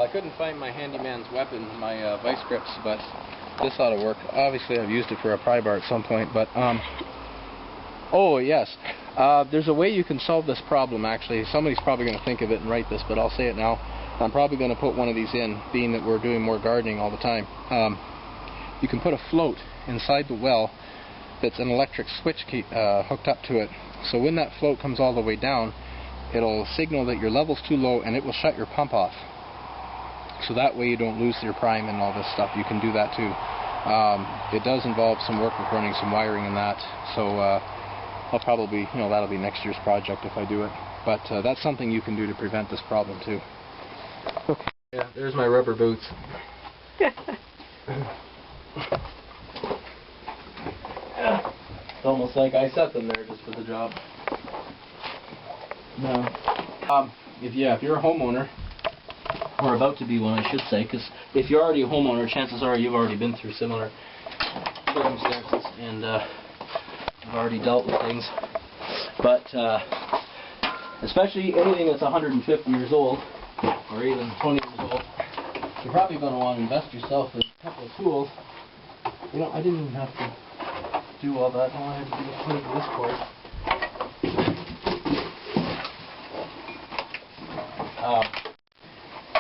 Well, I couldn't find my handyman's weapon, my vice grips, but this ought to work. Obviously, I've used it for a pry bar at some point, but oh yes, there's a way you can solve this problem. Actually, somebody's probably going to think of it and write this, but I'll say it now. I'm probably going to put one of these in, being that we're doing more gardening all the time. You can put a float inside the well that's an electric switch hooked up to it. So when that float comes all the way down, it'll signal that your level's too low and it will shut your pump off. So that way you don't lose your prime and all this stuff. You can do that too. It does involve some work with running some wiring and that. So I'll probably, that'll be next year's project if I do it. But that's something you can do to prevent this problem too. Okay. Yeah, there's my rubber boots. It's almost like I set them there just for the job. No. If you're a homeowner, or about to be one, I should say, because if you're already a homeowner, chances are you've already been through similar circumstances and you've already dealt with things. But especially anything that's 150 years old, or even 20 years old, you're probably going to want to invest yourself in a couple of tools. I didn't even have to do all that. All I had to do was put it to this cord.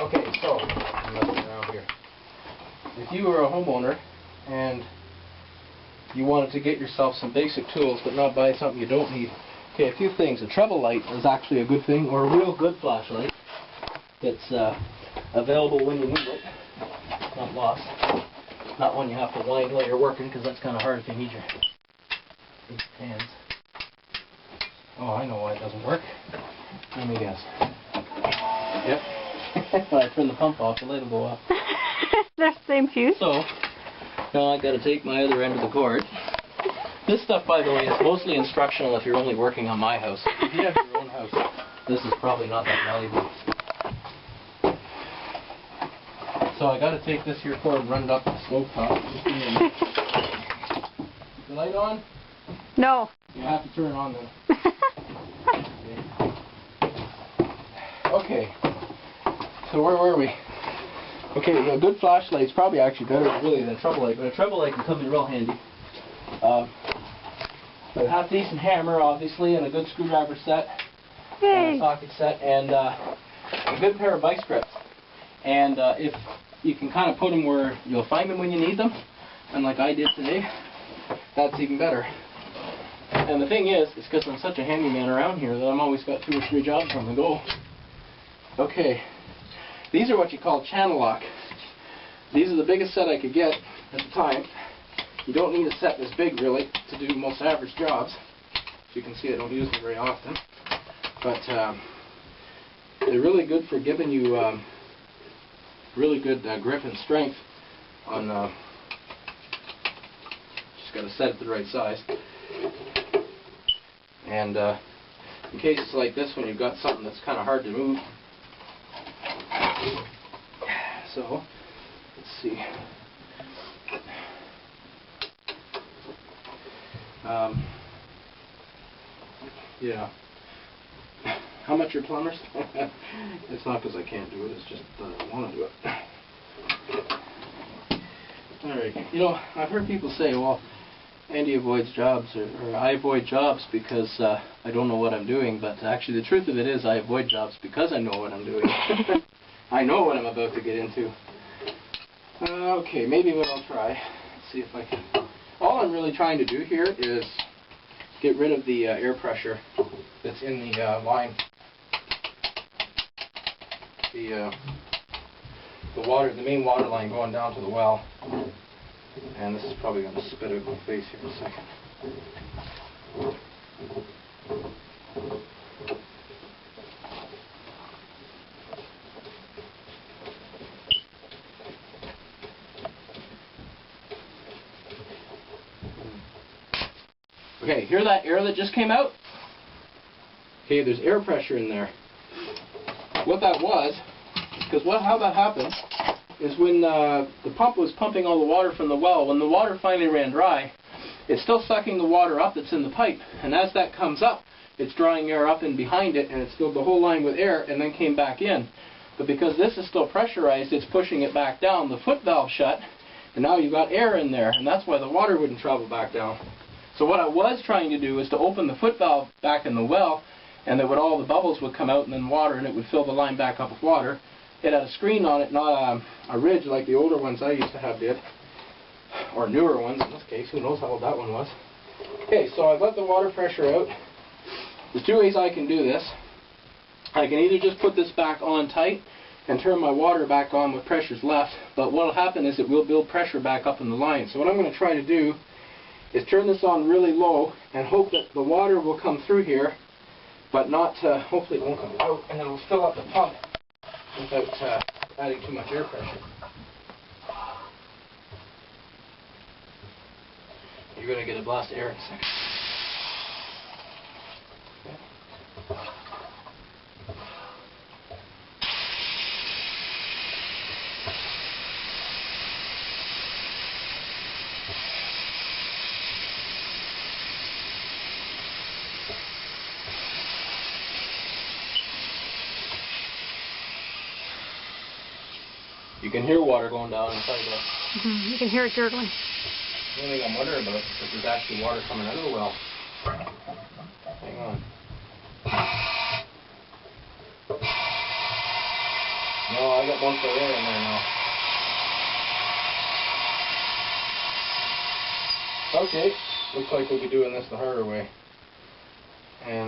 Okay, so I'm messing around here. If you were a homeowner and you wanted to get yourself some basic tools but not buy something you don't need, okay, a few things. A treble light is actually a good thing, or a real good flashlight that's available when you need it, not lost. Not one you have to wind while you're working, because that's kind of hard if you need your big hands. Oh, I know why it doesn't work. Let me guess. Yep. When I turn the pump off, the light will go off. They're the same fuse. So, now I've got to take my other end of the cord. This stuff, by the way, is mostly instructional if you're only working on my house. If you have your own house, this is probably not that valuable. So I got to take this here cord and run it up the stove top. The light on? No. You have to turn it on then. Okay. So where were we? Okay, a good flashlight's probably actually better really than a treble light, but a treble light can come in real handy. A half-decent hammer, obviously, and a good screwdriver set, and a socket set, and a good pair of vice grips. And if you can kind of put them where you'll find them when you need them, and like I did today, that's even better. And the thing is because I'm such a handyman around here that I'm always got 2 or 3 jobs on the go. Okay, these are what you call channel lock. These are the biggest set I could get at the time. You don't need a set this big really to do most average jobs. As you can see, I don't use them very often. But they're really good for giving you really good grip and strength on, just got to set it to the right size. And in cases like this when you've got something that's kind of hard to move. So, let's see. Yeah. How much are plumbers? It's not because I can't do it, it's just that I don't want to do it. Alright, I've heard people say, well, Andy avoids jobs, or I avoid jobs because I don't know what I'm doing, but actually the truth of it is I avoid jobs because I know what I'm doing. I know what I'm about to get into. Okay, maybe what I'll try, let's see if I can. All I'm really trying to do here is get rid of the air pressure that's in the line. The main water line going down to the well. And this is probably going to spit out my face here in a second. Okay, hear that air that just came out? Okay, there's air pressure in there. What that was, because how that happens is when the pump was pumping all the water from the well, when the water finally ran dry, it's still sucking the water up that's in the pipe. And as that comes up, it's drawing air up in behind it, and it's filled the whole line with air and then came back in. But because this is still pressurized, it's pushing it back down. The foot valve shut, and now you've got air in there, and that's why the water wouldn't travel back down. So what I was trying to do is to open the foot valve back in the well, and that all the bubbles would come out and then water, and it would fill the line back up with water. It had a screen on it, not a ridge like the older ones I used to have did, or newer ones in this case. Who knows how old that one was. Okay, so I've let the water pressure out. There's two ways I can do this. I can either just put this back on tight and turn my water back on with pressures left, but what will happen is it will build pressure back up in the line. So what I'm going to try to do is turn this on really low and hope that the water will come through here, but not, hopefully it won't come out, and it will fill up the pump without adding too much air pressure. You're going to get a blast of air in a second. Okay. You can hear water going down inside the... You can hear it gurgling. The only thing I'm wondering about is if there's actually water coming out of the well. Hang on. No, I got most of the air in there now. Okay, looks like we'll be doing this the harder way.